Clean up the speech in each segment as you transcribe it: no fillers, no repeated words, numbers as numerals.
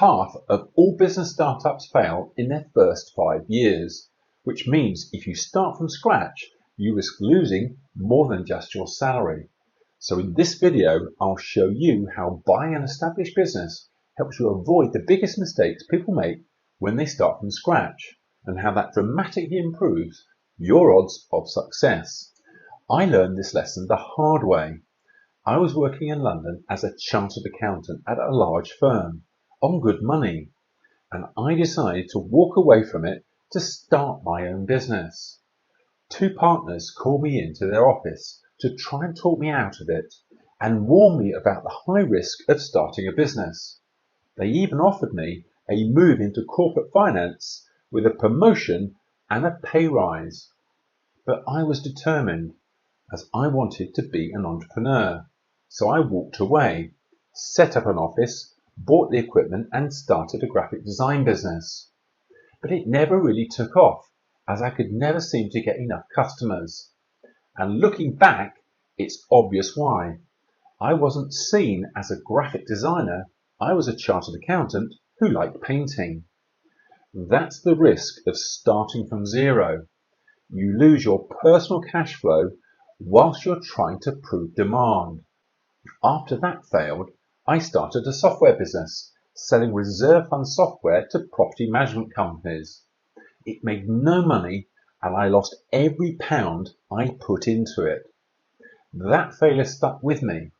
Half of all business startups fail in their first 5 years, which means if you start from scratch, you risk losing more than just your salary. So in this video, I'll show you how buying an established business helps you avoid the biggest mistakes people make when they start from scratch, and how that dramatically improves your odds of success. I learned this lesson the hard way. I was working in London as a chartered accountant at a large firm on good money, and I decided to walk away from it to start my own business. 2 partners called me into their office to try and talk me out of it and warn me about the high risk of starting a business. They even offered me a move into corporate finance with a promotion and a pay rise. But I was determined, as I wanted to be an entrepreneur. So I walked away, set up an office, bought the equipment and started a graphic design business. But it never really took off, as I could never seem to get enough customers. And looking back, it's obvious why. I wasn't seen as a graphic designer, I was a chartered accountant who liked painting. That's the risk of starting from zero. You lose your personal cash flow whilst you're trying to prove demand. After that failed, I started a software business, selling reserve fund software to property management companies. It made no money and I lost every pound I put into it. That failure stuck with me.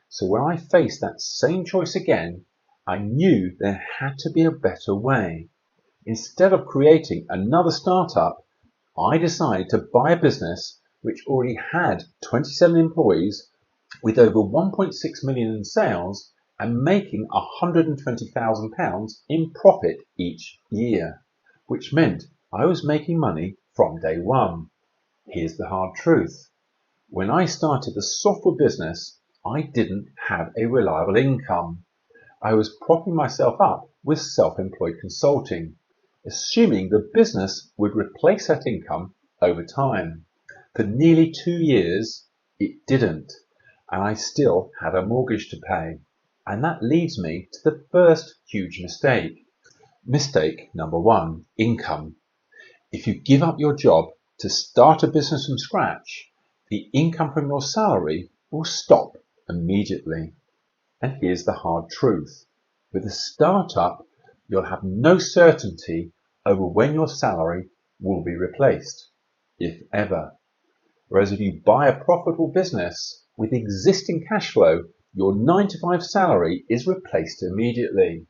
So when I faced that same choice again, I knew there had to be a better way. Instead of creating another startup, I decided to buy a business which already had 27 employees with over 1.6 million in sales and making £120,000 in profit each year, which meant I was making money from day one. Here's the hard truth. When I started the software business, I didn't have a reliable income. I was propping myself up with self-employed consulting, assuming the business would replace that income over time. For nearly 2 years, it didn't, and I still had a mortgage to pay. And that leads me to the first huge mistake. Mistake number 1, income. If you give up your job to start a business from scratch, the income from your salary will stop immediately. And here's the hard truth. With a startup, you'll have no certainty over when your salary will be replaced, if ever. Whereas if you buy a profitable business with existing cash flow, your 9-to-5 salary is replaced immediately,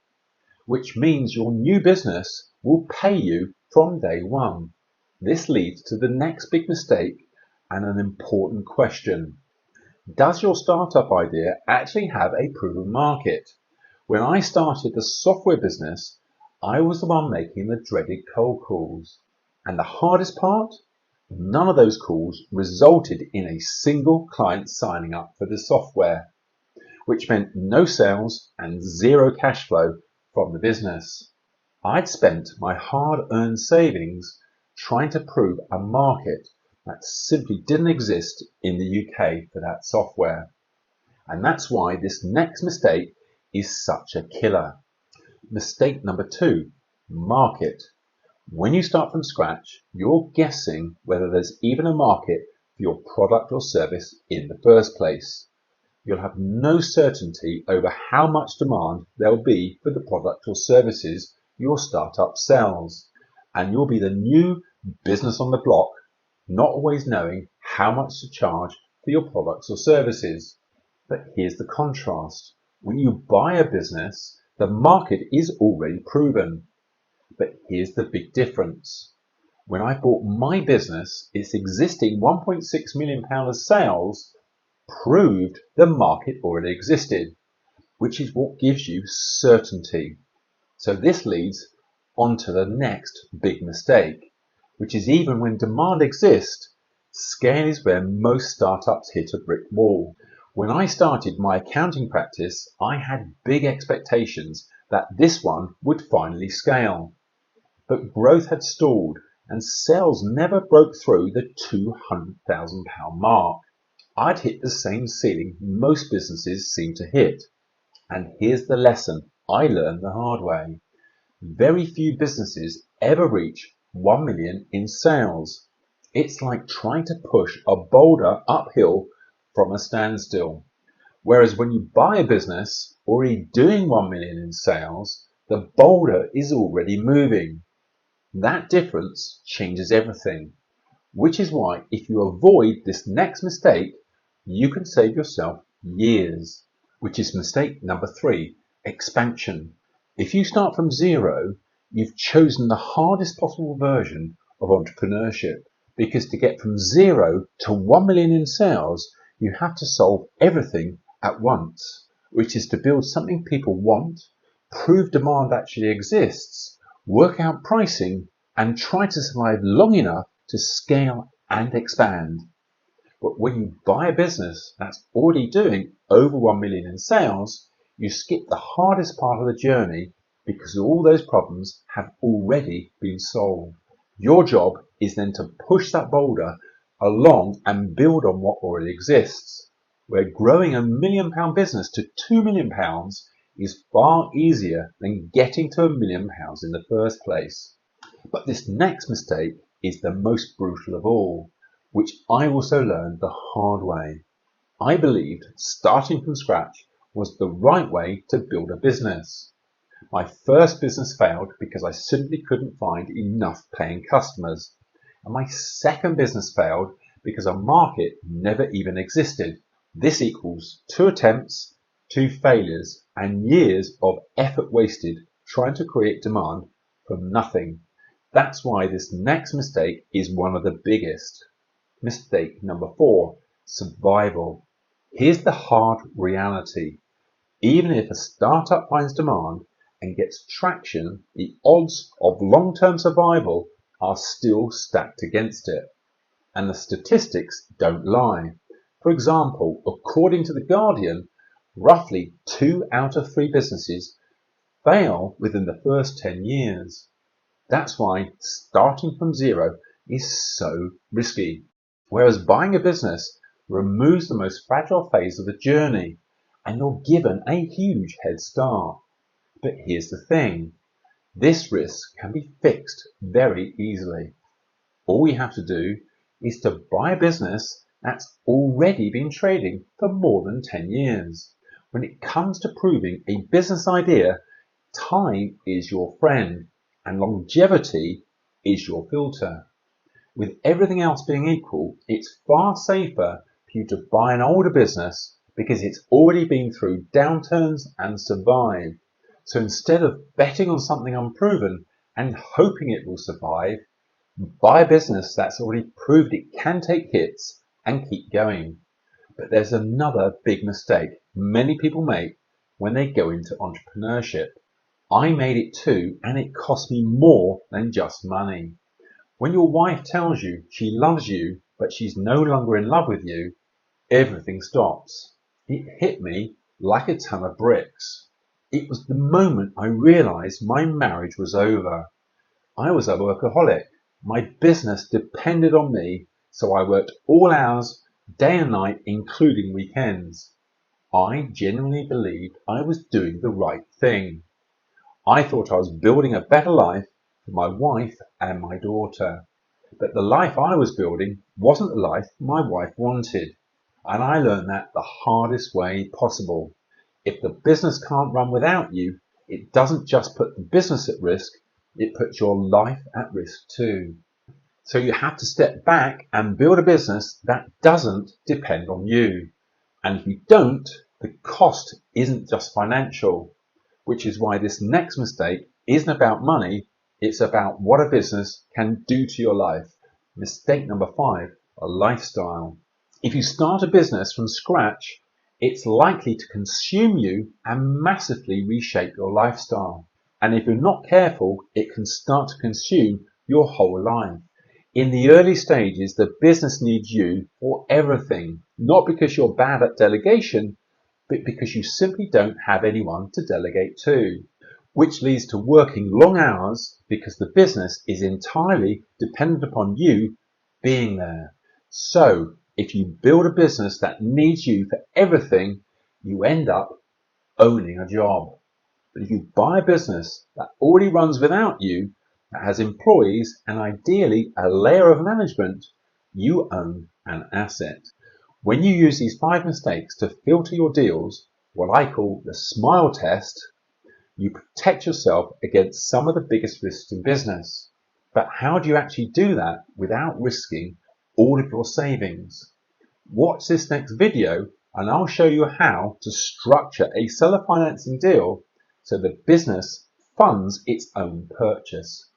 which means your new business will pay you from day one. This leads to the next big mistake and an important question. Does your startup idea actually have a proven market? When I started the software business, I was the one making the dreaded cold calls. And the hardest part? None of those calls resulted in a single client signing up for the software, which meant no sales and zero cash flow from the business. I'd spent my hard-earned savings trying to prove a market that simply didn't exist in the UK for that software. And that's why this next mistake is such a killer. Mistake number 2, market. When you start from scratch, you're guessing whether there's even a market for your product or service in the first place. You'll have no certainty over how much demand there'll be for the product or services your startup sells. And you'll be the new business on the block, not always knowing how much to charge for your products or services. But here's the contrast. When you buy a business, the market is already proven. But here's the big difference. When I bought my business, its existing £1.6 million of sales proved the market already existed, which is what gives you certainty. So this leads on to the next big mistake, which is even when demand exists, scale is where most startups hit a brick wall. When I started my accounting practice, I had big expectations that this one would finally scale. But growth had stalled and sales never broke through the £200,000 mark. I'd hit the same ceiling most businesses seem to hit. And here's the lesson I learned the hard way. Very few businesses ever reach 1 million in sales. It's like trying to push a boulder uphill from a standstill. Whereas when you buy a business already doing 1 million in sales, the boulder is already moving. That difference changes everything, which is why if you avoid this next mistake, you can save yourself years, which is mistake number 3, expansion. If you start from zero, you've chosen the hardest possible version of entrepreneurship, because to get from zero to 1 million in sales, you have to solve everything at once, which is to build something people want, prove demand actually exists, work out pricing, and try to survive long enough to scale and expand. But when you buy a business that's already doing over 1 million in sales, you skip the hardest part of the journey because all those problems have already been solved. Your job is then to push that boulder along and build on what already exists, where growing a £1 million business to £2 million is far easier than getting to £1 million in the first place. But this next mistake is the most brutal of all, which I also learned the hard way. I believed starting from scratch was the right way to build a business. My first business failed because I simply couldn't find enough paying customers. And my second business failed because a market never even existed. This equals 2 attempts, 2 failures, and years of effort wasted trying to create demand from nothing. That's why this next mistake is one of the biggest. Mistake number 4, survival. Here's the hard reality. Even if a startup finds demand and gets traction, the odds of long-term survival are still stacked against it. And the statistics don't lie. For example, according to The Guardian, roughly 2 out of 3 businesses fail within the first 10 years. That's why starting from zero is so risky. Whereas buying a business removes the most fragile phase of the journey, and you're given a huge head start. But here's the thing. This risk can be fixed very easily. All we have to do is to buy a business that's already been trading for more than 10 years. When it comes to proving a business idea, time is your friend and longevity is your filter. With everything else being equal, it's far safer for you to buy an older business because it's already been through downturns and survived. So instead of betting on something unproven and hoping it will survive, buy a business that's already proved it can take hits and keep going. But there's another big mistake many people make when they go into entrepreneurship. I made it too, and it cost me more than just money. When your wife tells you she loves you, but she's no longer in love with you, everything stops. It hit me like a ton of bricks. It was the moment I realized my marriage was over. I was a workaholic. My business depended on me, so I worked all hours, day and night, including weekends. I genuinely believed I was doing the right thing. I thought I was building a better life for my wife and my daughter. But the life I was building wasn't the life my wife wanted. And I learned that the hardest way possible. If the business can't run without you, it doesn't just put the business at risk, it puts your life at risk too. So you have to step back and build a business that doesn't depend on you. And if you don't, the cost isn't just financial, which is why this next mistake isn't about money, it's about what a business can do to your life. Mistake number 5, a lifestyle. If you start a business from scratch, it's likely to consume you and massively reshape your lifestyle. And if you're not careful, it can start to consume your whole life. In the early stages, the business needs you for everything, not because you're bad at delegation, but because you simply don't have anyone to delegate to, which leads to working long hours because the business is entirely dependent upon you being there. So if you build a business that needs you for everything, you end up owning a job. But if you buy a business that already runs without you, that has employees and ideally a layer of management, you own an asset. When you use these 5 mistakes to filter your deals, what I call the smile test, you protect yourself against some of the biggest risks in business. But how do you actually do that without risking all of your savings? Watch this next video and I'll show you how to structure a seller financing deal so the business funds its own purchase.